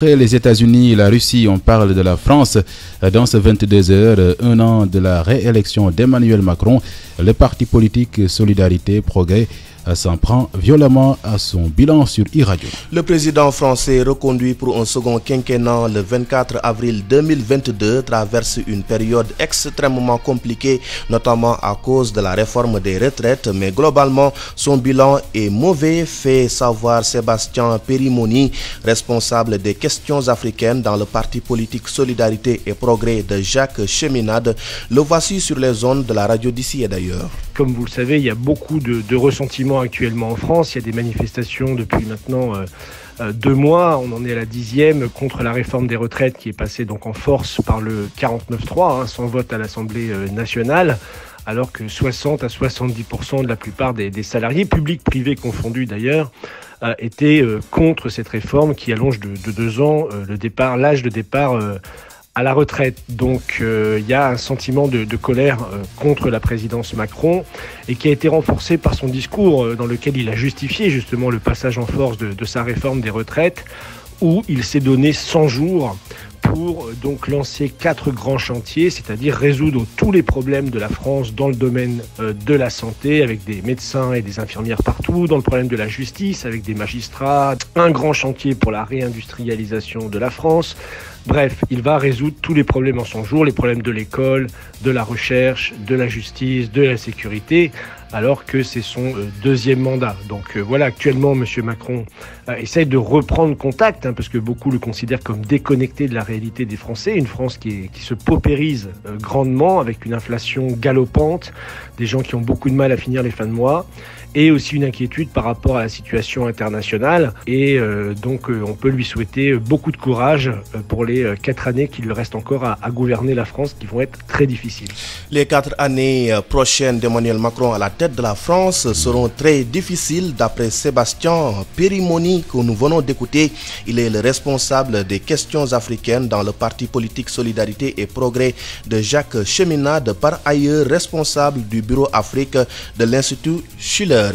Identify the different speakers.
Speaker 1: Après les États-Unis et la Russie, on parle de la France. Dans ce 22 heures, un an de la réélection d'Emmanuel Macron, le parti politique Solidarité Progrès s'en prend violemment à son bilan sur e-radio.
Speaker 2: Le président français, reconduit pour un second quinquennat le 24 avril 2022, traverse une période extrêmement compliquée, notamment à cause de la réforme des retraites, mais globalement, son bilan est mauvais, fait savoir Sébastien Périmoni, responsable des questions africaines dans le parti politique Solidarité et Progrès de Jacques Cheminade. Le voici sur les ondes de la radio d'ici et d'ailleurs.
Speaker 3: Comme vous le savez, il y a beaucoup de ressentiments actuellement en France. Il y a des manifestations depuis maintenant 2 mois. On en est à la 10e contre la réforme des retraites qui est passée donc en force par le 49.3, sans vote à l'Assemblée nationale, alors que 60 à 70% de la plupart des salariés, publics, privés confondus d'ailleurs, étaient contre cette réforme qui allonge de 2 ans l'âge de départ à la retraite. Donc il y a un sentiment de colère contre la présidence Macron et qui a été renforcé par son discours dans lequel il a justifié justement le passage en force de sa réforme des retraites, où il s'est donné 100 jours pour donc lancer 4 grands chantiers, c'est-à-dire résoudre tous les problèmes de la France dans le domaine de la santé, avec des médecins et des infirmières partout, dans le problème de la justice, avec des magistrats, un grand chantier pour la réindustrialisation de la France. Bref, il va résoudre tous les problèmes en 100 jours, les problèmes de l'école, de la recherche, de la justice, de la sécurité, alors que c'est son 2e mandat. Donc voilà, actuellement, M. Macron essaye de reprendre contact, parce que beaucoup le considèrent comme déconnecté de la réalité des Français. Une France qui se paupérise grandement, avec une inflation galopante, des gens qui ont beaucoup de mal à finir les fins de mois, et aussi une inquiétude par rapport à la situation internationale. Et donc on peut lui souhaiter beaucoup de courage pour les 4 années qui lui restent encore à gouverner la France, qui vont être très difficiles.
Speaker 2: Les 4 années prochaines d'Emmanuel Macron à la tête de la France seront très difficiles, d'après Sébastien Périmoni que nous venons d'écouter. Il est le responsable des questions africaines dans le parti politique Solidarité et Progrès de Jacques Cheminade, par ailleurs responsable du bureau Afrique de l'Institut Schiller.